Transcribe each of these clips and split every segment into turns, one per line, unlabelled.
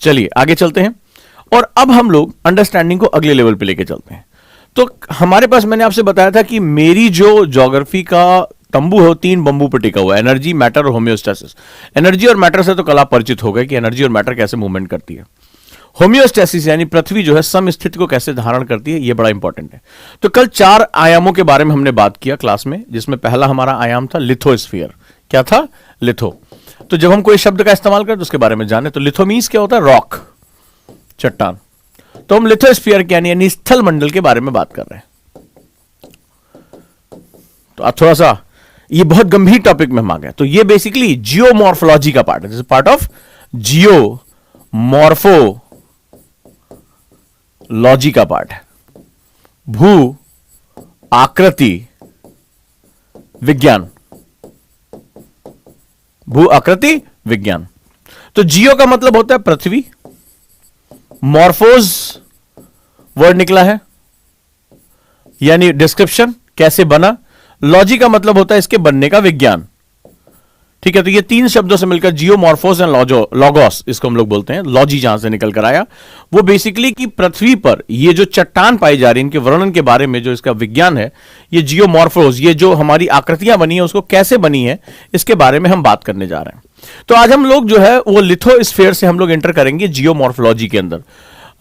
चलिए आगे चलते हैं और अब हम लोग अंडरस्टैंडिंग को अगले लेवल पे लेके चलते हैं। तो हमारे पास मैंने आपसे बताया था कि मेरी जो ज्योग्राफी का तंबू है 3 बंबू पर टिका हुआ है, एनर्जी, मैटर और होम्योस्टेसिस। एनर्जी और मैटर से तो कल आप परिचित हो गए कि एनर्जी और मैटर कैसे मूवमेंट करती है। होम्योस्टेसिस यानी पृथ्वी जो है समस्थिति को कैसे धारण करती है, यह बड़ा इंपॉर्टेंट है। तो कल 4 आयामों के बारे में हमने बात किया क्लास में, जिसमें पहला हमारा आयाम था लिथोस्फीयर। क्या था? लिथो। तो जब हम कोई शब्द का इस्तेमाल करें तो उसके बारे में जाने, तो लिथो मीन्स क्या होता है? रॉक, चट्टान। तो हम लिथोस्फीयर के यानी स्थल मंडल के बारे में बात कर रहे हैं। तो आप थोड़ा सा ये बहुत गंभीर टॉपिक में हम आ गए। तो ये बेसिकली जियोमॉर्फोलॉजी का पार्ट है, this is part of geomorphology का पार्ट है, भू आकृति विज्ञान, भू आकृति विज्ञान। तो जियो का मतलब होता है पृथ्वी, मॉर्फोज वर्ड निकला है यानी डिस्क्रिप्शन, कैसे बना। लॉजी का मतलब होता है इसके बनने का विज्ञान। ठीक है, तो ये 3 शब्दों से मिलकर जियोमॉर्फोस एंड लॉगोस, इसको हम लोग बोलते हैं। लॉजी जहां से निकल कर आया वो बेसिकली कि पृथ्वी पर ये जो चट्टान पाई जा रही है, इनके वर्णन के बारे में जो इसका विज्ञान है, ये जियोमॉर्फोस, ये जो हमारी आकृतियां बनी है उसको कैसे बनी है, इसके बारे में हम बात करने जा रहे हैं। तो आज हम लोग जो है वो लिथोस्फीयर से हम लोग एंटर करेंगे जियोमॉर्फोलॉजी के अंदर।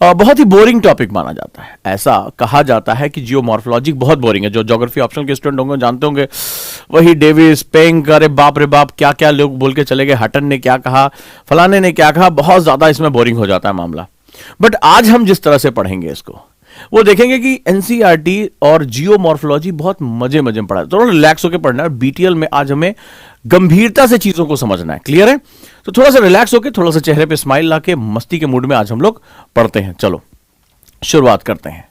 बहुत ही बोरिंग टॉपिक माना जाता है, ऐसा कहा जाता है कि जियोमॉर्फोलॉजी बहुत बोरिंग है। जो ज्योग्राफी ऑप्शन के स्टूडेंट होंगे जानते होंगे, वही डेविस, पेंग, अरे बाप रे बाप क्या क्या लोग बोल के चले गए, हटन ने क्या कहा, फलाने ने क्या कहा, बहुत ज्यादा इसमें बोरिंग हो जाता है मामला। बट आज हम जिस तरह से पढ़ेंगे इसको, वो देखेंगे कि एनसीईआरटी और जियोमॉर्फोलॉजी बहुत मजे मजे में पढ़ा है। थोड़ा रिलैक्स होकर पढ़ना है। बीटीएल में आज हमें गंभीरता से चीजों को समझना है। क्लियर है? तो थोड़ा सा रिलैक्स होकर, थोड़ा सा चेहरे पे स्माइल लाके मस्ती के मूड में आज हम लोग पढ़ते हैं। चलो शुरुआत करते हैं।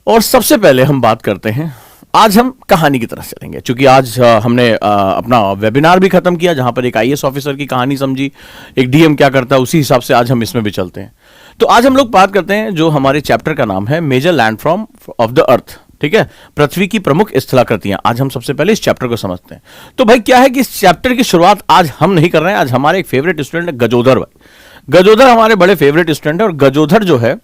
और सबसे पहले हम बात करते हैं, आज हम कहानी की तरफ चलेंगे, क्योंकि आज हमने अपना वेबिनार भी खत्म किया जहां पर एक आईएएस ऑफिसर की कहानी समझी, एक डीएम क्या करता है, उसी हिसाब से आज हम इसमें भी चलते हैं। तो आज हम लोग बात करते हैं जो हमारे चैप्टर का नाम है major landform of the earth. ठीक है, पृथ्वी की प्रमुख स्थलाकृतियां। आज हम सबसे पहले इस चैप्टर को समझते हैं। तो भाई क्या है कि इस चैप्टर की शुरुआत आज हम नहीं कर रहे हैं। आज हमारे एक फेवरेट स्टूडेंट है गजोधर भाई। गजोधर हमारे बड़े फेवरेट स्टूडेंट है और गजोधर जो है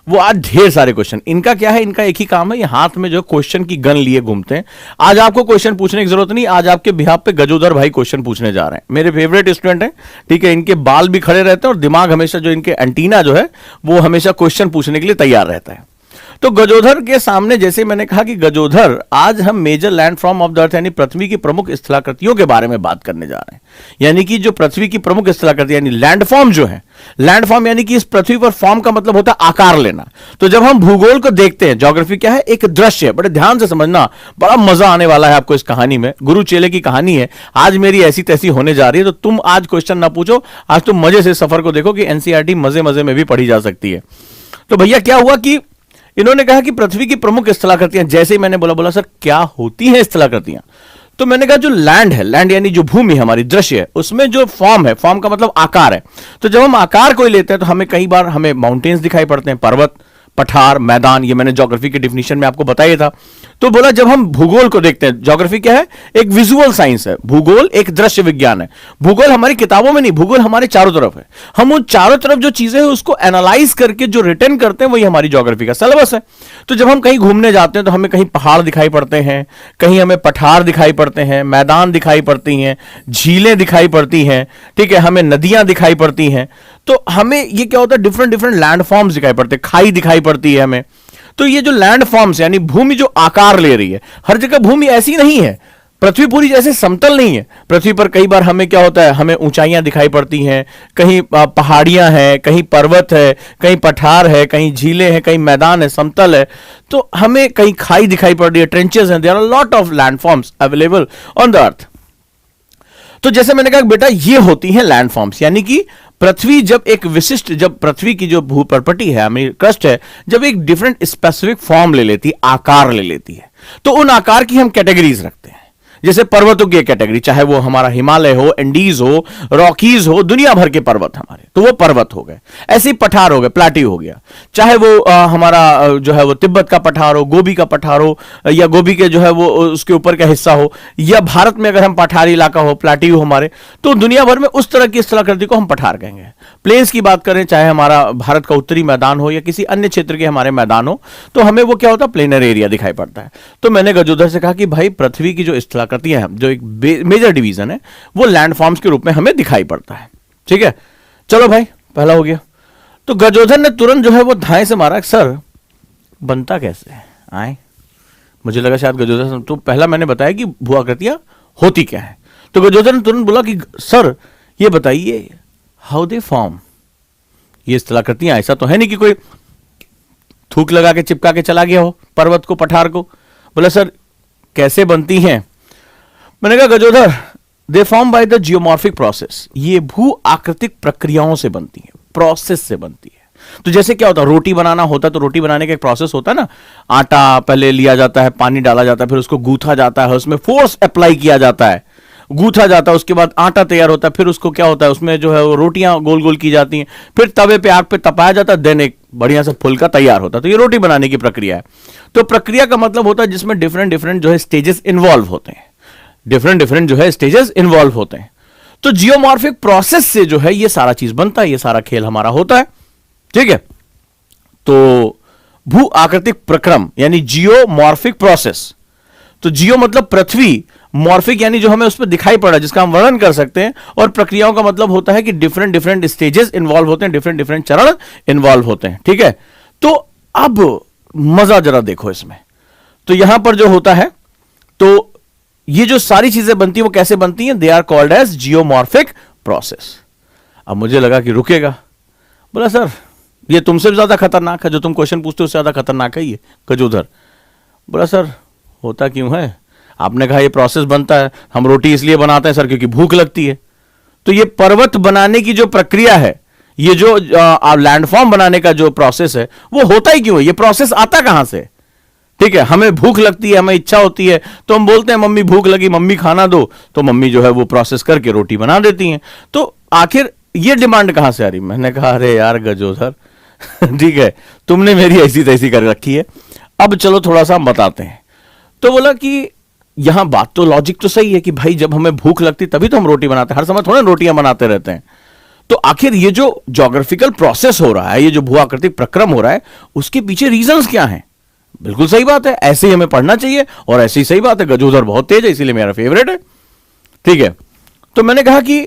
वो आज ढेर सारे क्वेश्चन, इनका क्या है, इनका एक ही काम है, ये हाथ में जो क्वेश्चन की गन लिए घूमते हैं। आज आपको क्वेश्चन पूछने की जरूरत नहीं, आज आपके बिहाफ पे गजोधर भाई क्वेश्चन पूछने जा रहे हैं। मेरे फेवरेट स्टूडेंट हैं। ठीक है, इनके बाल भी खड़े रहते हैं और दिमाग हमेशा, जो इनके एंटीना जो है वो हमेशा क्वेश्चन पूछने के लिए तैयार रहता है। तो गजोधर के सामने, जैसे मैंने कहा कि गजोधर, आज हम major landform of the earth यानी पृथ्वी की प्रमुख स्थलाकृतियों के बारे में बात करने जा रहे हैं। यानी कि जो पृथ्वी की प्रमुख स्थलाकृति यानी लैंडफॉर्म जो है, लैंडफॉर्म यानी कि इस पृथ्वी पर फॉर्म का मतलब होता है आकार लेना। तो जब हम भूगोल को देखते हैं, ज्योग्राफी क्या है, एक दृश्य है, बड़े ध्यान से समझना, बड़ा मजा आने वाला है आपको इस कहानी में। गुरु चेले की कहानी है, आज मेरी ऐसी तैसी होने जा रही है। तो तुम आज क्वेश्चन ना पूछो, आज तुम मजे से सफर को देखो कि एनसीईआरटी मजे मजे में भी पढ़ी जा सकती है। तो भैया क्या हुआ कि इन्होंने कहा कि पृथ्वी की प्रमुख स्थलाकृतियां, जैसे ही मैंने बोला सर क्या होती हैं स्थलाकृतियां, तो मैंने कहा जो लैंड है, लैंड यानी जो भूमि हमारी दृश्य है, उसमें जो फॉर्म है, फॉर्म का मतलब आकार है। तो जब हम आकार कोई लेते हैं तो हमें कई बार हमें माउंटेन्स दिखाई पड़ते हैं, पर्वत, पठार, मैदान। ये मैंने ज्योग्राफी के डिफिनीशन में आपको बताया था। तो बोला जब हम भूगोल को देखते हैं, ज्योग्राफी क्या है, एक विजुअल साइंस है, भूगोल एक दृश्य विज्ञान है। भूगोल हमारी किताबों में नहीं, भूगोल हमारे चारों तरफ है। हम उन चारों तरफ जो चीजें हैं उसको एनालाइज करके जो रिटर्न करते हैं वही हमारी ज्योग्राफी का सिलेबस है। तो जब हम कहीं घूमने जाते हैं तो हमें कहीं पहाड़ दिखाई पड़ते हैं, कहीं हमें पठार दिखाई पड़ते हैं, मैदान दिखाई पड़ती हैं, झीलें दिखाई पड़ती हैं, ठीक है, हमें नदियां दिखाई पड़ती हैं। तो हमें ये क्या होता है, डिफरेंट डिफरेंट लैंड फॉर्म्स दिखाई पड़ते हैं, खाई दिखाई पड़ती है हमें। तो ये जो लैंड फॉर्म्स यानी भूमि जो आकार ले रही है, हर जगह भूमि ऐसी नहीं है, पृथ्वी पूरी जैसे समतल नहीं है। पृथ्वी पर कई बार हमें क्या होता है, हमें ऊंचाइयां दिखाई पड़ती हैं, कहीं पहाड़ियां हैं, कहीं पर्वत है, कहीं पठार है, कहीं झीलें हैं, कहीं मैदान है, समतल है। तो हमें कहीं खाई दिखाई पड़ रही है, ट्रेंचेस हैं, there are lot of land forms available on the earth. तो जैसे मैंने कहा बेटा ये होती हैं लैंड फॉर्म्स, यानी कि पृथ्वी जब एक विशिष्ट, जब पृथ्वी की जो भूपर्पटी है, हमारी क्रस्ट है, जब एक डिफरेंट स्पेसिफिक फॉर्म ले लेती है, आकार ले लेती है, तो उन आकार की हम कैटेगरीज रखते हैं। जैसे पर्वतों की कैटेगरी, चाहे वो हमारा हिमालय हो, एंडीज हो, रॉकीज हो, दुनिया भर के पर्वत हमारे, तो वो पर्वत हो गए। ऐसे ही पठार हो गए, प्लाटी हो गया, चाहे वो हमारा जो है वो तिब्बत का पठार हो, गोबी का पठार हो, या गोबी के जो है वो उसके ऊपर का हिस्सा हो, या भारत में अगर हम पठारी इलाका हो, प्लाटी हो हमारे, तो दुनिया भर में उस तरह की स्थलाकृति को हम पठार कहेंगे। प्लेन्स की बात करें, चाहे हमारा भारत का उत्तरी मैदान हो या किसी अन्य क्षेत्र के हमारे मैदान हो, तो हमें वो क्या होता है, प्लेनर एरिया दिखाई पड़ता है। तो मैंने गजोदर से कहा कि भाई पृथ्वी की जो स्थलाकृतियां हैं, जो एक मेजर डिवीजन है, वो लैंडफॉर्म्स के रूप में हमें दिखाई पड़ता है। ठीक है, चलो भाई पहला हो गया। तो गजोधर ने तुरंत जो है वो धाए से मारा, सर बनता कैसे है आए। मुझे लगा शायद गजोधर, तो पहला मैंने बताया कि भूआकृतियां होती क्या है। तो गजोधर ने तुरंत बोला कि सर ये बताइए हाउ दे फॉर्म। ये स्थलाकृतियां ऐसा तो है नहीं कि कोई थूक लगा के चिपका के चला गया हो पर्वत को, पठार को। बोला सर कैसे बनती हैं। मैंने कहा Gajodhar they form by the geomorphic process. ये भू आकृतिक प्रक्रियाओं से बनती है, प्रोसेस से बनती है। तो जैसे क्या होता है, रोटी बनाना होता है तो रोटी बनाने का एक प्रोसेस होता है ना, आटा पहले लिया जाता है, पानी डाला जाता है, फिर उसको गूंथा जाता है, उसमें फोर्स अप्लाई किया जाता है, गूंथा जाता है, उसके बाद आटा तैयार होता है, फिर उसको क्या होता है, उसमें जो है वो रोटियां गोल गोल की जाती हैं, फिर तवे पे आग पे तपाया जाता है, देन एक बढ़िया सा फुलका तैयार होता है। तो ये रोटी बनाने की प्रक्रिया है। तो प्रक्रिया का मतलब होता है जिसमें डिफरेंट डिफरेंट जो है स्टेजेस इन्वॉल्व होते हैं, डिफरेंट डिफरेंट जो है स्टेजेस इन्वॉल्व होते हैं। तो जियोमॉर्फिक प्रोसेस से जो है ये सारा चीज बनता है, ये सारा खेल हमारा होता है। ठीक है, तो भू आकृतिक प्रक्रम यानी जियोमॉर्फिक प्रोसेस। तो जियो मतलब पृथ्वी, मॉर्फिक यानी जो हमें उस पर दिखाई पड़ा, जिसका हम वर्णन कर सकते हैं, और प्रक्रियाओं का मतलब होता है कि डिफरेंट डिफरेंट स्टेजेस इन्वॉल्व होते हैं, डिफरेंट डिफरेंट चरण इन्वॉल्व होते हैं। ठीक है, तो अब मजा जरा देखो इसमें। तो यहां पर जो होता है, तो ये जो सारी चीजें बनती है वो कैसे बनती हैं, they are called as geomorphic process. अब मुझे लगा कि रुकेगा। बोला सर ये तुमसे भी ज्यादा खतरनाक है, जो तुम क्वेश्चन पूछते हो उससे ज्यादा खतरनाक है ये गजोधर। बोला सर होता क्यों है। आपने कहा ये प्रोसेस बनता है, हम रोटी इसलिए बनाते हैं सर क्योंकि भूख लगती है। तो ये पर्वत बनाने की जो प्रक्रिया है, ये जो लैंडफॉर्म बनाने का जो प्रोसेस है, वो होता ही क्यों है, ये प्रोसेस आता कहां से। ठीक है, हमें भूख लगती है, हमें इच्छा होती है, तो हम बोलते हैं मम्मी भूख लगी, मम्मी खाना दो, तो मम्मी जो है वो प्रोसेस करके रोटी बना देती हैं। तो आखिर ये डिमांड कहां से आ रही। मैंने कहा अरे यार गजोधर ठीक है, तुमने मेरी ऐसी तैसी कर रखी है, अब चलो थोड़ा सा हम बताते हैं। तो बोला कि यहां बात तो लॉजिक तो सही है कि भाई जब हमें भूख लगती तभी तो हम रोटी बनाते हैं, हर समय थोड़ा रोटियां बनाते रहते हैं। तो आखिर ये जो ज्योग्राफिकल प्रोसेस हो रहा है, ये जो भूआकृतिक प्रक्रम हो रहा है, उसके पीछे रीजंस क्या हैं। बिल्कुल सही बात है, ऐसे ही हमें पढ़ना चाहिए, और ऐसी सही बात है, गजोधर बहुत तेज है इसीलिए मेरा फेवरेट है। ठीक है, तो मैंने कहा कि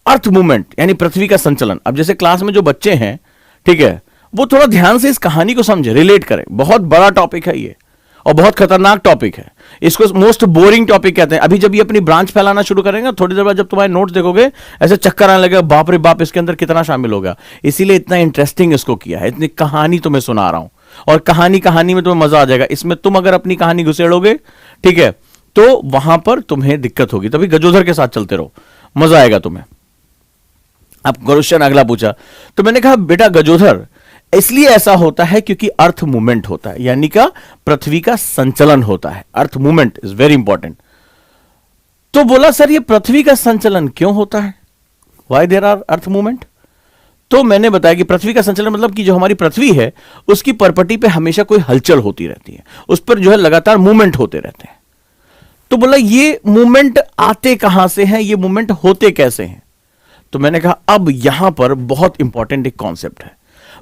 अर्थ मूवमेंट यानी पृथ्वी का संचलन। अब जैसे क्लास में जो बच्चे हैं, ठीक है, वो थोड़ा ध्यान से इस कहानी को समझे, रिलेट करें। बहुत बड़ा टॉपिक है ये और बहुत खतरनाक टॉपिक है, इसको मोस्ट बोरिंग टॉपिक कहते हैं। अभी जब ये अपनी ब्रांच फैलाना शुरू करेंगे, थोड़ी देर बाद जब तुम्हारे नोट्स देखोगे ऐसे चक्कर आने लगेगा, बाप रे बाप इसके अंदर कितना शामिल हो गया। इसीलिए इतना इंटरेस्टिंग इसको किया है, इतनी कहानी तुम्हें सुना रहा हूं, और कहानी में तुम्हें मजा आ जाएगा। इसमें तुम अगर अपनी कहानी घुसेड़ोगे, ठीक है, तो वहां पर तुम्हें दिक्कत होगी। तभी गजोधर के साथ चलते रहो, मजा आएगा तुम्हें। अब क्वेश्चन अगला पूछा, तो मैंने कहा बेटा गजोधर इसलिए ऐसा होता है क्योंकि अर्थ मूवमेंट होता है, यानी का पृथ्वी का संचलन होता है। Earth movement is very important. तो बोला सर ये पृथ्वी का संचलन क्यों होता है, why there are earth movement. तो मैंने बताया कि पृथ्वी का संचलन मतलब कि जो हमारी पृथ्वी है उसकी परपटी पे हमेशा कोई हलचल होती रहती है, उस पर जो है लगातार मूवमेंट होते रहते हैं। तो बोला ये मूवमेंट आते कहां से हैं, ये मूवमेंट होते कैसे हैं। तो मैंने कहा अब यहां पर बहुत इंपॉर्टेंट एक कॉन्सेप्ट है।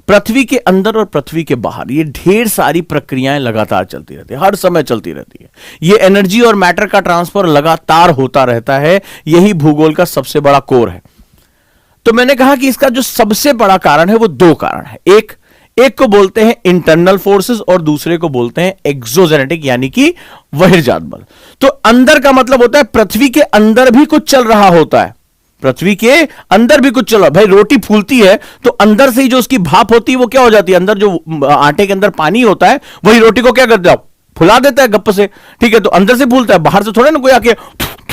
पृथ्वी के अंदर और पृथ्वी के बाहर ये ढेर सारी प्रक्रियाएं लगातार चलती रहती है, हर समय चलती रहती है। ये एनर्जी और मैटर का ट्रांसफर लगातार होता रहता है, यही भूगोल का सबसे बड़ा कोर है। तो मैंने कहा कि इसका जो सबसे बड़ा कारण है वो दो कारण है। एक को बोलते हैं इंटरनल फोर्सेस और दूसरे को बोलते हैं एक्सोजेनेटिक यानी कि बहिर्जात बल। तो अंदर का मतलब होता है पृथ्वी के अंदर भी कुछ चल रहा होता है, पृथ्वी के अंदर भी कुछ चलो। भाई रोटी फूलती है तो अंदर से ही जो उसकी भाप होती है वो क्या हो जाती है, अंदर जो आटे के अंदर पानी होता है वही रोटी को क्या करता है, फुला देता है गप्प से। ठीक है, तो अंदर से फूलता है, बाहर से थोड़ा ना कोई आके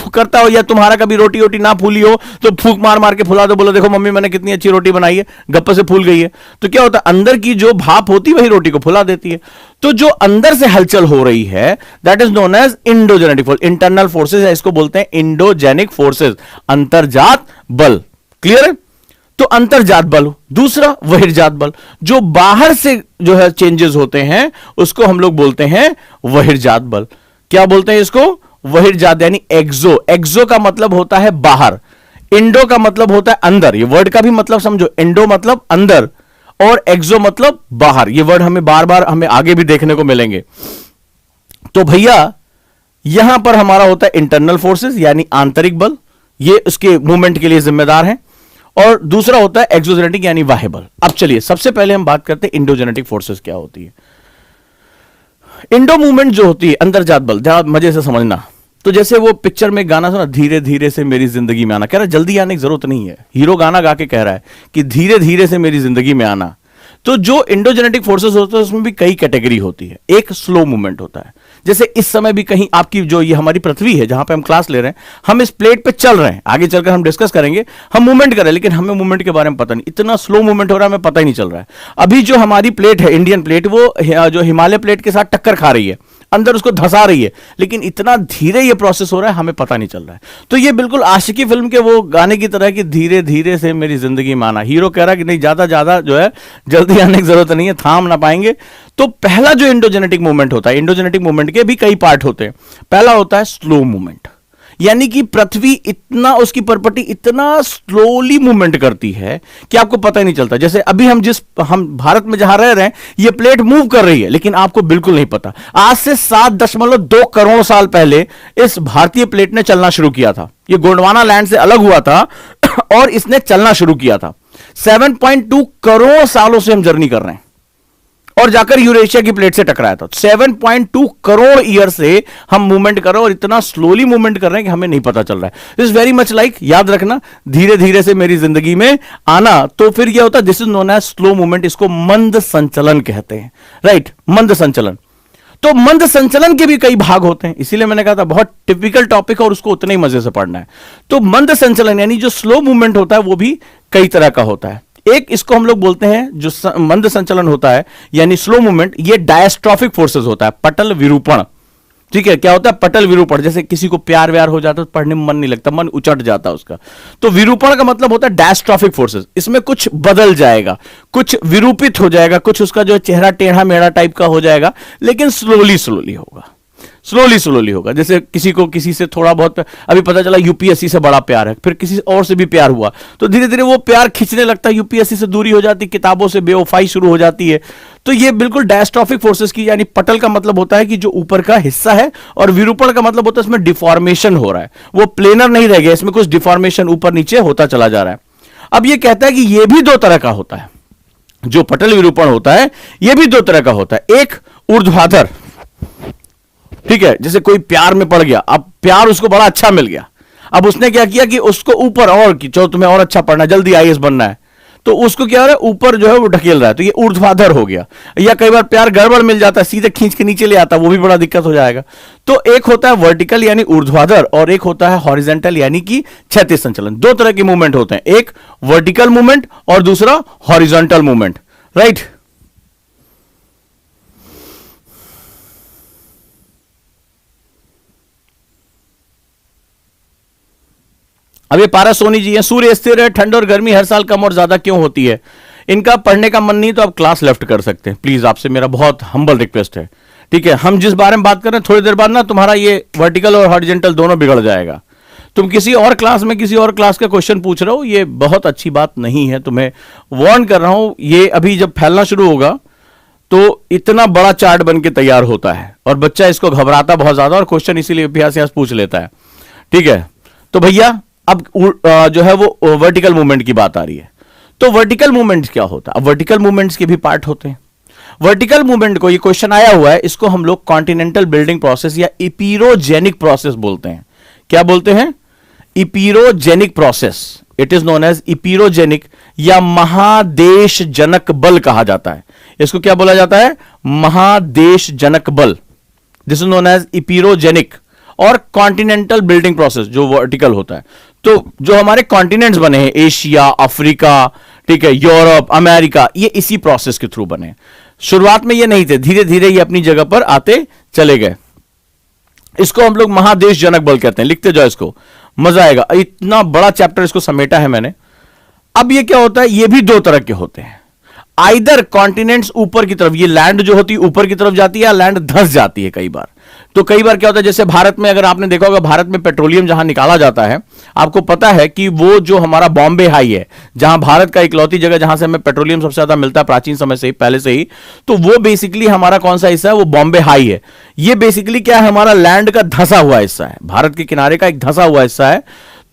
करता हो, या तुम्हारा कभी रोटी वोटी ना फूली हो तो फूक मार मार के फुला दो, बोलो देखो मम्मी मैंने कितनी अच्छी रोटी बनाई है, गप्पे से फूल गई है। तो क्या होता है, अंदर की जो भाप होती है वही रोटी को फुला देती है। तो जो अंदर से हलचल हो रही है that is known as endogenetic force, internal forces है, इसको बोलते हैं इंडोजेनिक फोर्सेज, अंतर्जात बल। क्लियर है? तो अंतर्जात बल। दूसरा बहिर्जात बल, जो बाहर से जो है चेंजेस होते हैं उसको हम लोग बोलते हैं बहिर्जात बल। क्या बोलते हैं इसको? बहिर्जात, यानी एक्सो। एक्सो का मतलब होता है बाहर, इंडो का मतलब होता है अंदर। ये वर्ड का भी मतलब समझो, इंडो मतलब अंदर और एक्सो मतलब बाहर। ये वर्ड हमें बार बार हमें आगे भी देखने को मिलेंगे। तो भैया यहां पर हमारा होता है इंटरनल फोर्सेस यानी आंतरिक बल, ये उसके मूवमेंट के लिए जिम्मेदार हैं। और दूसरा होता है एक्सोजेनेटिक यानी बाह्य बल। अब चलिए सबसे पहले हम बात करते हैं इंडोजेनेटिक फोर्सेस क्या होती है। इंडो मूवमेंट जो होती है, अंतर्जात बल, जरा मजे से समझना। तो जैसे वो पिक्चर में गाना सुना, धीरे धीरे से मेरी जिंदगी में आना, कह रहा है जल्दी आने की जरूरत नहीं है, हीरो गाना गा के कह रहा है कि धीरे धीरे से मेरी जिंदगी में आना। तो जो इंडोजेनेटिक फोर्सेस होते हैं उसमें भी कई कैटेगरी होती है। एक स्लो मूवमेंट होता है, जैसे इस समय भी कहीं आपकी जो ये हमारी पृथ्वी है जहां पे हम क्लास ले रहे हैं, हम इस प्लेट पे चल रहे हैं, आगे चलकर हम डिस्कस करेंगे, हम मूवमेंट कर रहे हैं लेकिन हमें मूवमेंट के बारे में पता नहीं, इतना स्लो मूवमेंट हो रहा है हमें पता ही नहीं चल रहा है। अभी जो हमारी प्लेट है इंडियन प्लेट, वो जो हिमालय प्लेट के साथ टक्कर खा रही है, अंदर उसको धंसा रही है, लेकिन इतना धीरे ये प्रोसेस हो रहा है हमें पता नहीं चल रहा है। तो ये बिल्कुल आशिकी फिल्म के वो गाने की तरह कि धीरे धीरे से मेरी जिंदगी में आना। हीरो कह रहा है कि नहीं ज्यादा ज्यादा जो है जल्दी आने की जरूरत नहीं है, थाम ना पाएंगे। तो पहला जो इंडोजेनेटिक मूवमेंट होता है, इंडोजेनेटिक मूवमेंट के भी कई पार्ट होते हैं। पहला होता है स्लो मूवमेंट, यानी कि पृथ्वी इतना, उसकी प्रॉपर्टी इतना स्लोली मूवमेंट करती है कि आपको पता ही नहीं चलता। जैसे अभी हम भारत में जहां रह रहे हैं, ये प्लेट मूव कर रही है लेकिन आपको बिल्कुल नहीं पता। आज से 7.2 करोड़ साल पहले इस भारतीय प्लेट ने चलना शुरू किया था। ये गोंडवाना लैंड से अलग हुआ था और इसने चलना शुरू किया था। 7.2 करोड़ सालों से हम जर्नी कर रहे हैं और जाकर यूरेशिया की प्लेट से टकराया था। 7.2 करोड़ ईयर से हम मूवमेंट कर रहे हैं और इतना स्लोली मूवमेंट कर रहे हैं कि हमें नहीं पता चल रहा है। दिस वेरी मच लाइक, याद रखना, धीरे धीरे से मेरी जिंदगी में आना। तो फिर यह होता है this is known as slow movement, इसको मंद संचलन कहते हैं। राइट, मंद संचलन। तो मंद संचलन के भी कई भाग होते हैं, इसीलिए मैंने कहा था बहुत टिपिकल टॉपिक और उसको उतने ही मजे से पढ़ना है। तो मंद संचलन यानी जो स्लो मूवमेंट होता है वो भी कई तरह का होता है। एक इसको हम लोग बोलते हैं जो मंद संचलन होता है यानी स्लो मूवमेंट, ये डायस्ट्रॉफिक फोर्सेस होता है, पटल विरूपण। ठीक है, क्या होता है पटल विरूपण? जैसे किसी को प्यार व्यार हो जाता है तो पढ़ने में मन नहीं लगता, मन उचट जाता है उसका। तो विरूपण का मतलब होता है डायस्ट्रॉफिक फोर्सेस। इसमें कुछ बदल जाएगा, कुछ विरूपित हो जाएगा, कुछ उसका जो चेहरा टेढ़ा मेढ़ा टाइप का हो जाएगा, लेकिन स्लोली स्लोली होगा, स्लोली स्लोली होगा। जैसे किसी को किसी से थोड़ा बहुत अभी पता चला यूपीएससी से बड़ा प्यार है, फिर किसी और से भी प्यार हुआ तो धीरे धीरे वो प्यार खींचने लगता है, यूपीएससी से दूरी हो जाती, किताबों से बेवफाई शुरू हो जाती है। तो ये बिल्कुल डायस्ट्रॉफिक फोर्सेस की, यानी पटल का मतलब होता है कि जो ऊपर का हिस्सा है, और विरूपण का मतलब होता है इसमें डिफॉर्मेशन हो रहा है, वो प्लेनर नहीं रह गया, इसमें कुछ डिफॉर्मेशन ऊपर नीचे होता चला जा रहा है। अब ये कहता है कि ये भी दो तरह का होता है, जो पटल विरूपण होता है ये भी दो तरह का होता है। एक ऊर्ध्वाधर, ठीक है, जैसे कोई प्यार में पड़ गया, अब प्यार उसको बड़ा अच्छा मिल गया, अब उसने क्या किया कि उसको ऊपर और कि चलो तुम्हें और अच्छा पढ़ना है, जल्दी आईएएस बनना है, तो उसको क्या हो रहा है ऊपर जो है वो ढकेल रहा है, तो ये ऊर्ध्वाधर हो गया। या कई बार प्यार गड़बड़ मिल जाता है, सीधे खींच के नीचे ले आता है, वो भी बड़ा दिक्कत हो जाएगा। तो एक होता है वर्टिकल यानी ऊर्ध्वाधर, और एक होता है हॉरिजेंटल यानी कि क्षैतिज संचलन। दो तरह के मूवमेंट होते हैं, एक वर्टिकल मूवमेंट और दूसरा हॉरिजॉन्टल मूवमेंट। राइट, अब ये पारासोनी जी हैं, सूर्य स्थिर है, ठंड और गर्मी हर साल कम और ज्यादा क्यों होती है? इनका पढ़ने का मन नहीं तो आप क्लास लेफ्ट कर सकते हैं, प्लीज, आपसे मेरा बहुत हम्बल रिक्वेस्ट है। ठीक है, हम जिस बारे में बात कर रहे हैं थोड़ी देर बाद ना तुम्हारा ये वर्टिकल और हॉरिजॉन्टल दोनों बिगड़ जाएगा। तुम किसी और क्लास में किसी और क्लास का क्वेश्चन पूछ रहे हो, ये बहुत अच्छी बात नहीं है, तुम्हें वार्न कर रहा हूं। ये अभी जब फैलना शुरू होगा तो इतना बड़ा चार्ट बन के तैयार होता है और बच्चा इसको घबराता बहुत ज्यादा और क्वेश्चन इसीलिए अभ्यास पूछ लेता है। ठीक है, तो भैया अब जो है वो वर्टिकल मूवमेंट की बात आ रही है। तो वर्टिकल मूवमेंट्स क्या होता है? अब वर्टिकल मूवमेंट्स के भी पार्ट होते हैं। वर्टिकल मूवमेंट को, ये क्वेश्चन आया हुआ है, इसको हम लोग कॉन्टिनेंटल बिल्डिंग प्रोसेस या इपीरोजेनिक प्रोसेस बोलते हैं। क्या बोलते हैं? Epeirogenic process. It is known as epeirogenic या महादेश जनक बल कहा जाता है। इसको क्या बोला जाता है? महादेश जनक बल। This is known as epeirogenic. और कॉन्टिनेंटल बिल्डिंग प्रोसेस जो वर्टिकल होता है। तो जो हमारे कॉन्टिनेंट्स बने हैं, एशिया, अफ्रीका, ठीक है, यूरोप, अमेरिका, ये इसी प्रोसेस के थ्रू बने। शुरुआत में ये नहीं थे, धीरे धीरे ये अपनी जगह पर आते चले गए। इसको हम लोग महादेश जनक बल कहते हैं। लिखते जाओ इसको, मजा आएगा। इतना बड़ा चैप्टर इसको समेटा है मैंने। अब ये क्या होता है, ये भी दो तरह के होते हैं। आइदर कॉन्टिनेंट्स ऊपर की तरफ, ये लैंड जो होती है ऊपर की तरफ जाती है या लैंड धंस जाती है कई बार। तो कई बार क्या होता है, जैसे भारत में अगर आपने देखा होगा, भारत में पेट्रोलियम जहां निकाला जाता है, आपको पता है कि वो जो हमारा बॉम्बे हाई है, जहां भारत का इकलौती जगह जहां से हमें पेट्रोलियम सबसे ज्यादा मिलता है प्राचीन समय से ही, पहले से ही, तो वो बेसिकली हमारा कौन सा हिस्सा है, वो बॉम्बे हाई है। ये बेसिकली क्या है, हमारा लैंड का धंसा हुआ हिस्सा है, भारत के किनारे का एक धंसा हुआ हिस्सा है।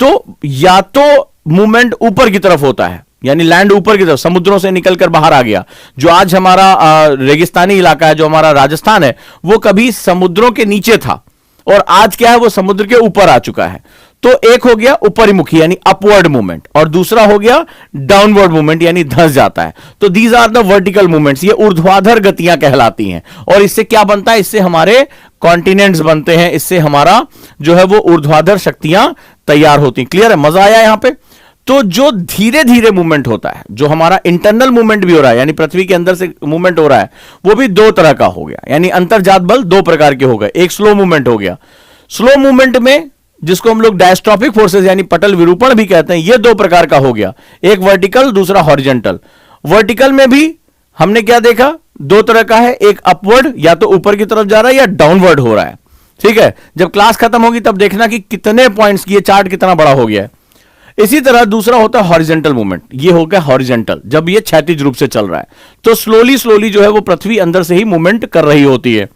तो या तो मूवमेंट ऊपर की तरफ होता है, यानी लैंड ऊपर की तरफ समुद्रों से निकलकर बाहर आ गया। जो आज हमारा रेगिस्तानी इलाका है, जो हमारा राजस्थान है, वो कभी समुद्रों के नीचे था और आज क्या है, वो समुद्र के ऊपर आ चुका है। तो एक हो गया ऊपरीमुखी यानी अपवर्ड मूवमेंट, और दूसरा हो गया डाउनवर्ड मूवमेंट यानी धंस जाता है। तो these are the vertical movements, ये ऊर्ध्वाधर गतियां कहलाती हैं। और इससे क्या बनता है, इससे हमारे कॉन्टिनेंट्स बनते हैं, इससे हमारा जो है वो ऊर्ध्वाधर शक्तियां तैयार होती हैं। क्लियर है, मजा आया यहां पे। तो जो धीरे धीरे मूवमेंट होता है, जो हमारा इंटरनल मूवमेंट भी हो रहा है, यानी पृथ्वी के अंदर से मूवमेंट हो रहा है, वो भी दो तरह का हो गया। यानी अंतर्जात बल दो प्रकार के हो गए। एक स्लो मूवमेंट हो गया। स्लो मूवमेंट में जिसको हम लोग डायस्ट्रॉपिक फोर्सेस यानी पटल विरूपण भी कहते हैं, ये दो प्रकार का हो गया, एक वर्टिकल, दूसरा हॉरिजॉन्टल। वर्टिकल में भी हमने क्या देखा, दो तरह का है, एक अपवर्ड या तो ऊपर की तरफ जा रहा है या डाउनवर्ड हो रहा है। ठीक है, जब क्लास खत्म होगी तब देखना कि कितने पॉइंट्स की, ये चार्ट कितना बड़ा हो गया है। इसी तरह दूसरा होता है हॉरिजॉन्टल मूवमेंट, ये हो गया हॉरिजॉन्टल, जब ये क्षैतिज रूप से चल रहा है। तो स्लोली स्लोली जो है वो पृथ्वी अंदर से ही मूवमेंट कर रही होती है।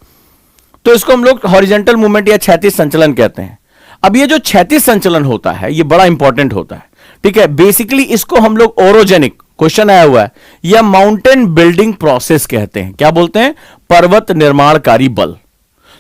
तो इसको हम लोग हॉरिजॉन्टल मूवमेंट या क्षैतिज संचलन कहते हैं। अब ये जो क्षैतिज संचलन होता है, ये बड़ा इंपॉर्टेंट होता है। ठीक है, बेसिकली इसको हम लोग ओरोजेनिक, क्वेश्चन आया हुआ है, या माउंटेन बिल्डिंग प्रोसेस कहते हैं। क्या बोलते हैं, पर्वत निर्माणकारी बल।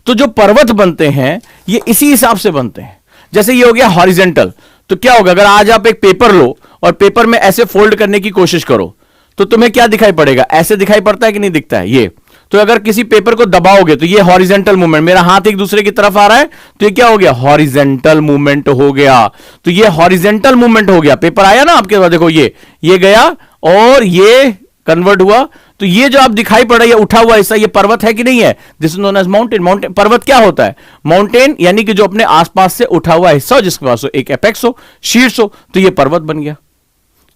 तो जो पर्वत बनते हैं ये इसी हिसाब से बनते हैं। जैसे ये हो गया हॉरिजॉन्टल, तो क्या होगा, अगर आज आप एक पेपर लो और पेपर में ऐसे फोल्ड करने की कोशिश करो तो तुम्हें क्या दिखाई पड़ेगा, ऐसे दिखाई पड़ता है कि नहीं दिखता है ये। तो अगर किसी पेपर को दबाओगे तो ये हॉरिजॉन्टल मूवमेंट, मेरा हाथ एक दूसरे की तरफ आ रहा है तो ये क्या हो गया, हॉरिजॉन्टल मूवमेंट हो गया। तो ये हॉरिजॉन्टल मूवमेंट हो गया। पेपर आया ना आपके पास, देखो ये गया और ये कन्वर्ट हुआ। तो ये जो आप दिखाई पड़ रहा है उठा हुआ हिस्सा, ये पर्वत है कि नहीं है, this is known as mountain. Mountain, पर्वत क्या होता है, माउंटेन यानी कि जो अपने आसपास से उठा हुआ हिस्सा हो, जिसके पास एक एपेक्स हो, शीर्ष हो, तो ये पर्वत बन गया।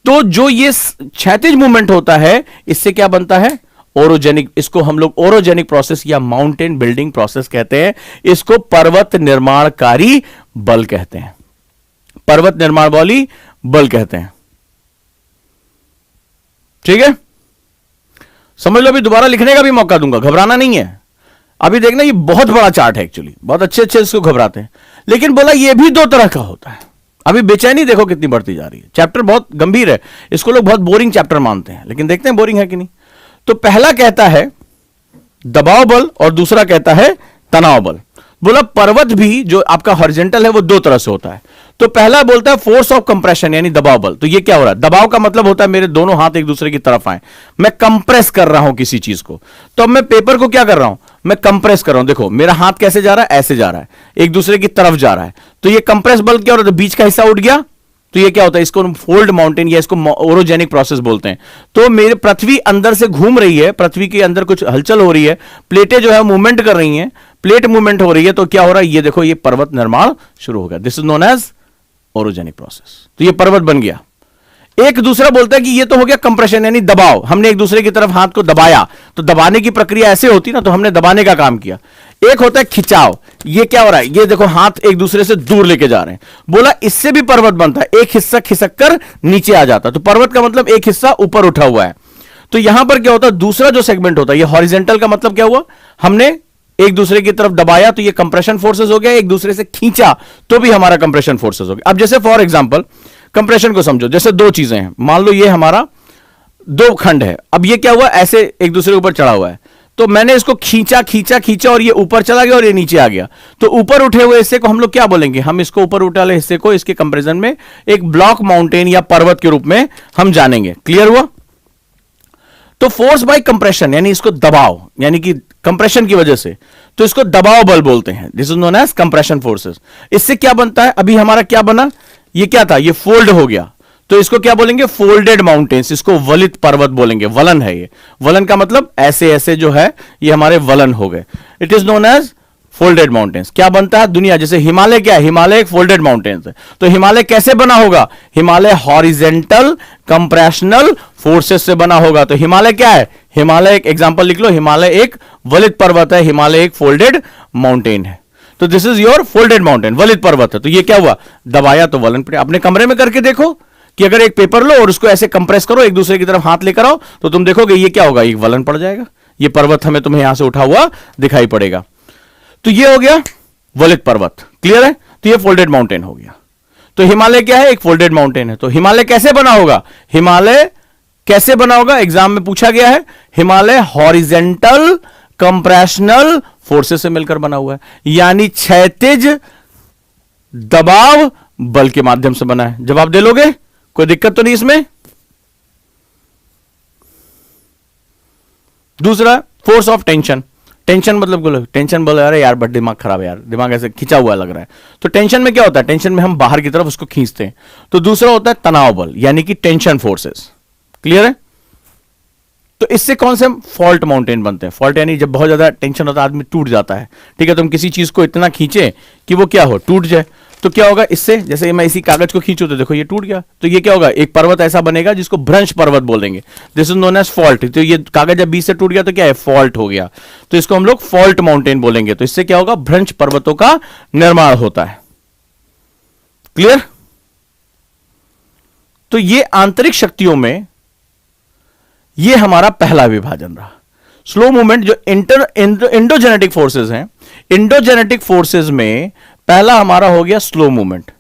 तो जो ये क्षैतिज मूवमेंट होता है, इससे क्या बनता है, ओरोजेनिक। इसको हम लोग ओरोजेनिक प्रोसेस या माउंटेन बिल्डिंग प्रोसेस कहते हैं। इसको पर्वत निर्माणकारी बल कहते हैं, पर्वत निर्माण वाली बल कहते हैं। ठीक है, समझ लो। अभी दोबारा लिखने का भी मौका दूंगा, घबराना नहीं है। अभी देखना ये बहुत बड़ा चार्ट है, एक्चुअली बहुत अच्छे अच्छे इसको घबराते हैं, लेकिन बोला ये भी दो तरह का होता है। अभी बेचैनी देखो कितनी बढ़ती जा रही है। चैप्टर बहुत गंभीर है, इसको लोग बहुत बोरिंग चैप्टर मानते हैं, लेकिन देखते हैं बोरिंग है कि नहीं। तो पहला कहता है दबाव बल और दूसरा कहता है तनाव बल। बोला पर्वत भी जो आपका हॉरिजॉन्टल है वो दो तरह से होता है। तो पहला बोलता है फोर्स ऑफ कंप्रेशन यानी दबाव बल। तो ये क्या हो रहा है, दबाव का मतलब होता है मेरे दोनों हाथ एक दूसरे की तरफ आए, मैं कंप्रेस कर रहा हूं किसी चीज को। तो अब मैं पेपर को क्या कर रहा हूं, मैं कंप्रेस कर रहा हूं। देखो मेरा हाथ कैसे जा रहा है, ऐसे जा रहा है, एक दूसरे की तरफ जा रहा है। तो ये कंप्रेस बल क्या हो रहा है, तो बीच का हिस्सा उठ गया। तो ये क्या होता है, इसको फोल्ड माउंटेन या इसको ओरोजेनिक प्रोसेस बोलते हैं। तो मेरे पृथ्वी अंदर से घूम रही है, पृथ्वी के अंदर कुछ हलचल हो रही है, प्लेटें जो है मूवमेंट कर रही हैं, प्लेट मूवमेंट हो रही है। तो क्या हो रहा है, ये देखो ये पर्वत निर्माण शुरू हो गया। This is known as orogenic process. तो ये पर्वत बन गया। एक दूसरा बोलता है कि ये तो हो गया कंप्रेशन यानी दबाव, हमने एक दूसरे की तरफ हाथ को दबाया। तो दबाने की प्रक्रिया ऐसे होती ना, तो हमने दबाने का काम किया। एक होता है खिंचाव, ये क्या हो रहा है, ये देखो हाथ एक दूसरे से दूर लेके जा रहे हैं। बोला इससे भी पर्वत बनता है, एक हिस्सा खिसक कर नीचे आ जाता है। तो पर्वत का मतलब एक हिस्सा ऊपर उठा हुआ है। तो यहां पर क्या होता है, दूसरा जो सेगमेंट होता है, ये हॉरिजॉन्टल का मतलब क्या हुआ, हमने एक दूसरे की तरफ दबाया तो ये कंप्रेशन फोर्सेस हो गया, एक दूसरे से खींचा तो भी हमारा कंप्रेशन फोर्सेस हो गया। अब जैसे फॉर एग्जांपल कंप्रेशन को समझो, जैसे दो चीजें हैं, मान लो ये हमारा दो खंड है। अब ये क्या हुआ, ऐसे एक दूसरे के ऊपर चढ़ा हुआ है। तो मैंने इसको खींचा खींचा खींचा और ये ऊपर चला गया और ये नीचे आ गया। तो ऊपर उठे हुए हिस्से को हम लोग क्या बोलेंगे, हम इसको ऊपर उठे वाले हिस्से को इसके कंपैरिजन में एक ब्लॉक माउंटेन या पर्वत के रूप में हम जानेंगे। क्लियर हुआ। तो फोर्स बाय कंप्रेशन यानी इसको दबाव, यानी कि कंप्रेशन की वजह से, तो इसको दबाव बल बोलते हैं। This is known as compression forces. इससे क्या बनता है, अभी हमारा क्या बना, ये क्या था, ये फोल्ड हो गया, तो इसको क्या बोलेंगे, फोल्डेड माउंटेन्स, इसको वलित पर्वत बोलेंगे। वलन है ये, वलन का मतलब ऐसे ऐसे जो है ये हमारे वलन हो गए। It is known as folded mountains. क्या बनता है दुनिया, जैसे हिमालय क्या है, हिमालय एक फोल्डेड माउंटेन्स है। तो हिमालय कैसे बना होगा, हिमालय हॉरिजेंटल कंप्रेशनल फोर्सेस से बना होगा। तो हिमालय क्या है, हिमालय एक एग्जांपल लिख लो, हिमालय एक वलित पर्वत है, हिमालय एक फोल्डेड माउंटेन है। तो this is your folded mountain, वलित पर्वत है। तो ये क्या हुआ, दबाया तो वलन पड़े। अपने कमरे में करके देखो कि अगर एक पेपर लो और उसको ऐसे कंप्रेस करो, एक दूसरे की तरफ हाथ लेकर आओ, तो तुम देखोगे ये क्या होगा, एक वलन पड़ जाएगा। ये पर्वत हमें तुम्हें यहां से उठा हुआ दिखाई पड़ेगा। तो ये हो गया वलित पर्वत, क्लियर है। तो ये फोल्डेड माउंटेन हो गया। तो हिमालय क्या है, एक फोल्डेड माउंटेन है। तो हिमालय कैसे बना होगा, हिमालय कैसे बना होगा, एग्जाम में पूछा गया है। हिमालय हॉरिजेंटल कंप्रेशनल फोर्सेस से मिलकर बना हुआ है, यानी क्षैतिज दबाव बल के माध्यम से बना है। जवाब दे लोगे, कोई दिक्कत तो नहीं इसमें। दूसरा, फोर्स ऑफ टेंशन। टेंशन मतलब बोलो, टेंशन बोलो अरे यार बट दिमाग खराब है यार, दिमाग ऐसे खिंचा हुआ लग रहा है। तो टेंशन में क्या होता है, टेंशन में हम बाहर की तरफ उसको खींचते हैं। तो दूसरा होता है तनाव बल, यानी कि टेंशन फोर्सेस, क्लियर है। तो इससे कौन से फॉल्ट माउंटेन बनते हैं, फॉल्ट यानी जब बहुत ज्यादा टेंशन होता है आदमी टूट जाता है, ठीक है। तुम किसी चीज को इतना खींचे कि वो क्या हो, टूट जाए, तो क्या होगा इससे, जैसे मैं इसी कागज को खींचू तो देखो ये टूट गया, तो ये क्या होगा, एक पर्वत ऐसा बनेगा जिसको भ्रंश पर्वत बोलेंगे। This is known as fault. तो ये कागज जब बीच से टूट गया तो क्या है, फॉल्ट हो गया, तो इसको हम लोग फॉल्ट माउंटेन बोलेंगे। तो इससे क्या होगा, भ्रंश पर्वतों का निर्माण होता है, क्लियर। तो ये आंतरिक शक्तियों में ये हमारा पहला विभाजन रहा। स्लो मूवमेंट जो इंडोजेनेटिक फोर्सेस हैं, इंडोजेनेटिक फोर्सेस में पहला हमारा हो गया स्लो मूवमेंट।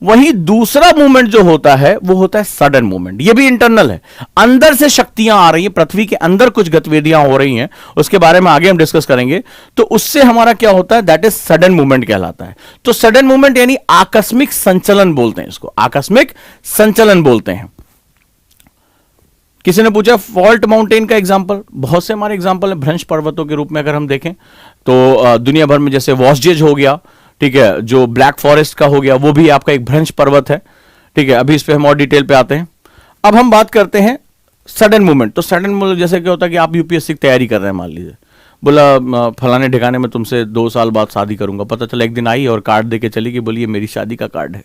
वहीं दूसरा मूवमेंट जो होता है वो होता है सडन मूवमेंट। ये भी इंटरनल है, अंदर से शक्तियां आ रही हैं, पृथ्वी के अंदर कुछ गतिविधियां हो रही हैं, उसके बारे में आगे हम डिस्कस करेंगे। तो उससे हमारा क्या होता है, दैट इज सडन मूवमेंट कहलाता है। तो सडन मूवमेंट यानी आकस्मिक संचलन बोलते हैं इसको, आकस्मिक संचलन बोलते हैं। किसी ने पूछा फॉल्ट माउंटेन का एग्जांपल, बहुत से हमारे एग्जांपल है भ्रंश पर्वतों के रूप में। अगर हम देखें तो दुनिया भर में जैसे वॉसजेज हो गया, ठीक है, जो ब्लैक फॉरेस्ट का हो गया, वो भी आपका एक भ्रंश पर्वत है, ठीक है। अभी इस पे हम और डिटेल पे आते हैं। अब हम बात करते हैं सडन मूवमेंट। तो सडन मूवमेंट जैसे क्या होता है कि आप यूपीएससी की तैयारी कर रहे हैं, मान लीजिए बोला फलाने ठिकाने में तुमसे 2 साल बाद शादी करूंगा, पता चला एक दिन आई और कार्ड दे के चली गई, बोलिए मेरी शादी का कार्ड है।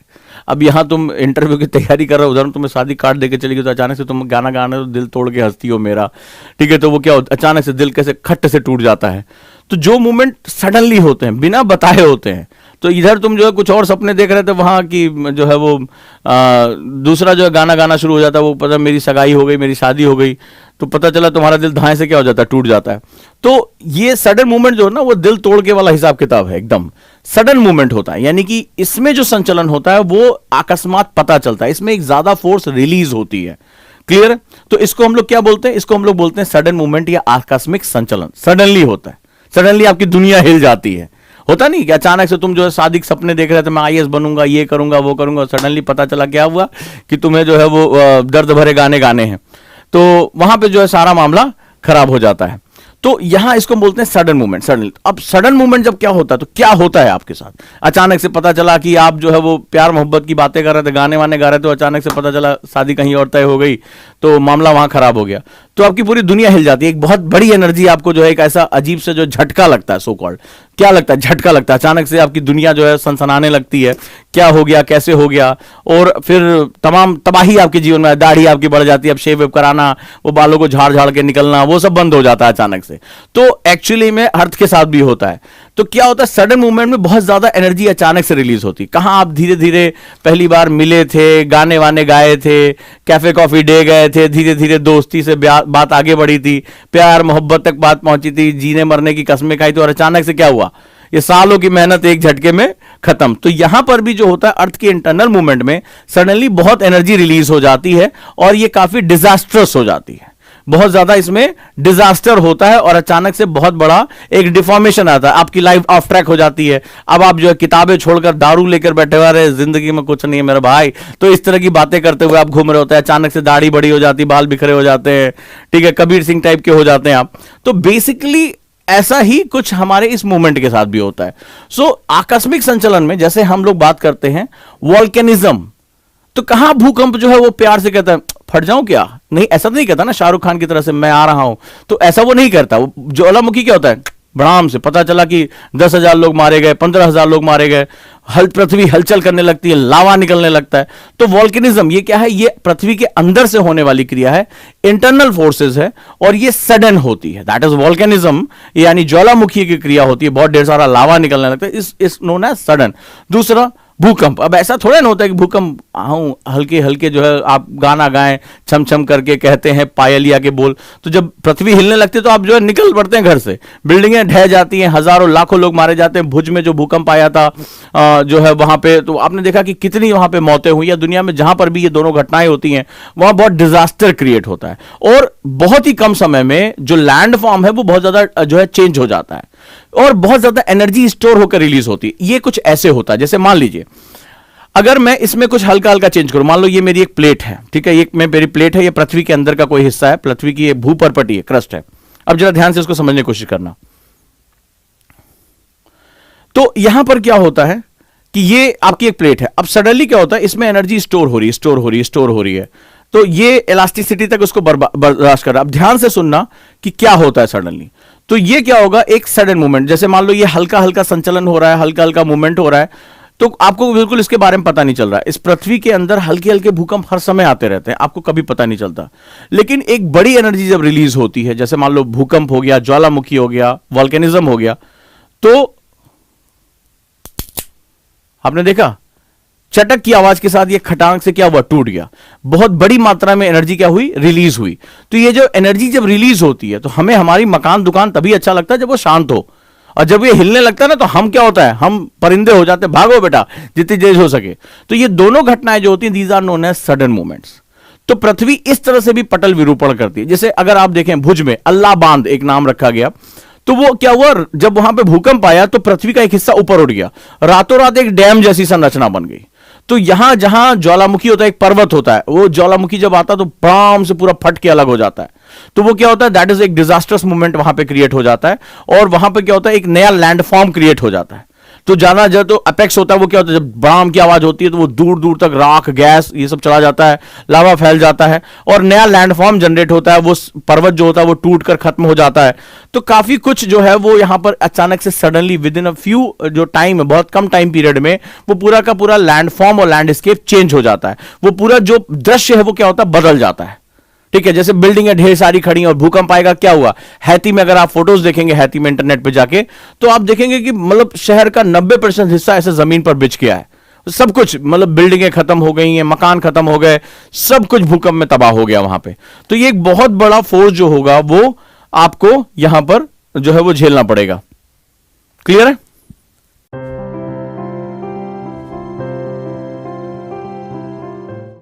अब यहां तुम इंटरव्यू की तैयारी कर रहे हो, उधर तुम्हें शादी कार्ड दे के चली गई, तो अचानक से तुम गाना गाने तो दिल तोड़ के हंसती हो मेरा, ठीक है। तो वो क्या अचानक से दिल कैसे खट्ट से टूट जाता है। तो जो मूवमेंट सडनली होते हैं, बिना बताए होते हैं, तो इधर तुम जो है कुछ और सपने देख रहे थे, वहां की जो है वो दूसरा जो है गाना गाना शुरू हो जाता है, वो पता मेरी सगाई हो गई, मेरी शादी हो गई, तो पता चला तुम्हारा दिल धाए से क्या हो जाता है, टूट जाता है। तो ये सडन मूवमेंट जो है ना, वो दिल तोड़ के वाला हिसाब किताब है, एकदम सडन मूवमेंट होता है। यानी कि इसमें जो संचलन होता है वो अकस्मात पता चलता है, इसमें एक ज्यादा फोर्स रिलीज होती है, क्लियर। तो इसको हम लोग क्या बोलते हैं, इसको हम लोग बोलते हैं सडन मूवमेंट या आकस्मिक संचलन। सडनली होता है, सडनली आपकी दुनिया हिल जाती है। होता नहीं कि अचानक से तुम जो है शादी के सपने देख रहे थे, मैं आईएएस बनूंगा, ये करूंगा, वो करूंगा, सडनली पता चला क्या हुआ कि तुम्हें जो है वो दर्द भरे गाने गाने हैं, तो वहां पे जो है सारा मामला खराब हो जाता है। तो यहां इसको बोलते हैं सडन मूवमेंट, सडन। अब सडन मूवमेंट जब क्या होता है, तो क्या होता है आपके साथ, अचानक से पता चला कि आप जो है वो प्यार मोहब्बत की बातें कर रहे थे, गाने वाने गा रहे थे, तो अचानक से पता चला शादी कहीं और तय हो गई, तो मामला वहां खराब हो गया। तो आपकी पूरी दुनिया हिल जाती है, एक बहुत बड़ी एनर्जी आपको जो है एक ऐसा अजीब से जो झटका लगता है, सो कॉल्ड क्या लगता है, झटका लगता है। अचानक से आपकी दुनिया जो है सनसनाने लगती है, क्या हो गया, कैसे हो गया, और फिर तमाम तबाही आपके जीवन में, दाढ़ी आपकी बढ़ जाती है, अब शेव वेव कराना, वो बालों को झाड़ झाड़ के निकलना, वो सब बंद हो जाता है अचानक से। तो एक्चुअली में अर्थ के साथ भी होता है। तो क्या होता है, सडन मूवमेंट में बहुत ज्यादा एनर्जी अचानक से रिलीज होती है। कहां आप धीरे धीरे पहली बार मिले थे, गाने वाने गाए थे, कैफे कॉफी डे गए थे, धीरे धीरे दोस्ती से बात आगे बढ़ी थी, प्यार मोहब्बत तक बात पहुंची थी, जीने मरने की कस्में खाई थी, और अचानक से क्या हुआ, ये सालों की मेहनत एक झटके में खत्म। तो यहां पर भी जो होता है अर्थ के इंटरनल मूवमेंट में सडनली बहुत एनर्जी रिलीज हो जाती है, और ये काफी डिजास्टरस हो जाती है, बहुत ज्यादा इसमें डिजास्टर होता है, और अचानक से बहुत बड़ा एक डिफॉर्मेशन आता है, आपकी लाइफ ऑफ ट्रैक हो जाती है। अब आप जो है किताबें छोड़कर दारू लेकर बैठे हुए रहे, जिंदगी में कुछ नहीं है मेरा भाई, तो इस तरह की बातें करते हुए आप घूम रहे होते हैं, अचानक से दाढ़ी बड़ी हो जाती, बाल बिखरे हो जाते हैं, ठीक है, कबीर सिंह टाइप के हो जाते हैं आप। तो बेसिकली ऐसा ही कुछ हमारे इस मूवमेंट के साथ भी होता है। सो आकस्मिक संचलन में जैसे हम लोग बात करते हैं वॉल्केनिज्म, तो कहां भूकंप जो है वो प्यार से कहता है फट जाऊं क्या, नहीं ऐसा तो नहीं कहता ना शाहरुख खान की तरह से मैं आ रहा हूं, तो ऐसा वो नहीं करता। वो ज्वालामुखी क्या होता है, बड़ाम से पता चला कि 10,000 लोग मारे गए, 15,000 लोग मारे गए, पृथ्वी हलचल करने लगती है, लावा निकलने लगता है। तो वॉल्केनिज्म ये क्या है, ये पृथ्वी के अंदर से होने वाली क्रिया है, इंटरनल फोर्सेस है, और ये सडन होती है, दैट इज वॉल्केनिज्म, यानी ज्वालामुखी की क्रिया होती है, बहुत ढेर सारा लावा निकलने लगता है, इस नोन एज सडन। दूसरा भूकंप, अब ऐसा थोड़ा ना होता है कि भूकंप हल्के हल्के जो है आप गाना गाएं छम छम करके कहते हैं पायलिया के बोल, तो जब पृथ्वी हिलने लगती है तो आप जो है निकल पड़ते हैं घर से, बिल्डिंगें ढह जाती हैं, हजारों लाखों लोग मारे जाते हैं। भुज में जो भूकंप आया था जो है वहां पे, तो आपने देखा कि कितनी वहां पे मौतें हुई, या दुनिया में जहां पर भी ये दोनों घटनाएं होती हैं वहां बहुत डिजास्टर क्रिएट होता है, और बहुत ही कम समय में जो लैंड फॉर्म है वो बहुत ज्यादा जो है चेंज हो जाता है, और बहुत ज्यादा एनर्जी स्टोर होकर रिलीज होती है। ये कुछ ऐसे होता है जैसे मान लीजिए अगर मैं इसमें कुछ हल्का हल्का चेंज करूं, मान लो ये मेरी एक प्लेट है, ठीक है, ये मेरी प्लेट है, ये पृथ्वी के अंदर का कोई हिस्सा है, पृथ्वी की ये भूपर्पटी है, क्रस्ट है। अब जरा ध्यान से इसको समझने की कोशिश करना। तो यहां पर क्या होता है कि ये आपकी एक प्लेट है, अब सडनली क्या होता है, इसमें एनर्जी स्टोर हो रही है, तो ये इलास्टिसिटी तक उसको बर्दाश्त कर रहा है। अब ध्यान से सुनना कि क्या होता है सडनली, तो ये क्या होगा, एक सडन मूवमेंट, जैसे मान लो ये हल्का हल्का संचलन हो रहा है, हल्का हल्का मूवमेंट हो रहा है, तो आपको बिल्कुल इसके बारे में पता नहीं चल रहा है। इस पृथ्वी के अंदर हल्के हल्के भूकंप हर समय आते रहते हैं, आपको कभी पता नहीं चलता, लेकिन एक बड़ी एनर्जी जब रिलीज होती है, जैसे मान लो भूकंप हो गया, ज्वालामुखी हो गया, वॉल्केनिज्म हो गया, तो आपने देखा चटक की आवाज के साथ ये खटांग से क्या हुआ, टूट गया, बहुत बड़ी मात्रा में एनर्जी क्या हुई, रिलीज हुई। तो ये जो एनर्जी जब रिलीज होती है तो हमें हमारी मकान दुकान तभी अच्छा लगता है जब वो शांत हो, और जब ये हिलने लगता है ना तो हम क्या होता है, हम परिंदे हो जाते हैं, भागो बेटा जितनी तेज हो सके। तो ये दोनों घटनाएं जो होती हैं these are known as sudden movements. तो पृथ्वी इस तरह से भी पटल विरूपण करती है। जैसे अगर आप देखें भुज में अल्लाह बांध एक नाम रखा गया, तो वो क्या हुआ, जब वहां पे भूकंप आया तो पृथ्वी का एक हिस्सा ऊपर उठ गया, रातों रात एक डैम जैसी संरचना बन गई। तो यहां जहां ज्वालामुखी होता है, एक पर्वत होता है, वो ज्वालामुखी जब आता है तो बाम से पूरा फट के अलग हो जाता है, तो वो क्या होता है, दैट इज एक डिजास्टर्स मूवमेंट वहां पे क्रिएट हो जाता है, और वहां पे क्या होता है, एक नया लैंडफॉर्म क्रिएट हो जाता है। तो जाना जब तो अपेक्स होता है, वो क्या होता है, जब बाम की आवाज होती है तो वो दूर दूर तक राख गैस ये सब चला जाता है, लावा फैल जाता है, और नया लैंडफॉर्म जनरेट होता है, वो पर्वत जो होता है वो टूट कर खत्म हो जाता है। तो काफी कुछ जो है वो यहां पर अचानक से suddenly with in a few जो टाइम है, बहुत कम टाइम पीरियड में वो पूरा का पूरा लैंडफॉर्म और लैंडस्केप चेंज हो जाता है, वो पूरा जो दृश्य है वो क्या होता है, बदल जाता है। ठीक है, जैसे बिल्डिंगें ढेर सारी खड़ी हैं और भूकंप आएगा, क्या हुआ हैती में, अगर आप फोटोज देखेंगे हैती में इंटरनेट पे जाके, तो आप देखेंगे कि मतलब शहर का 90% हिस्सा ऐसे जमीन पर बिछ गया है, सब कुछ, मतलब बिल्डिंगें खत्म हो गई हैं, मकान खत्म हो गए, सब कुछ भूकंप में तबाह हो गया वहां पे। तो ये एक बहुत बड़ा फोर्स जो होगा वो आपको यहां पर जो है वो झेलना पड़ेगा। क्लियर है?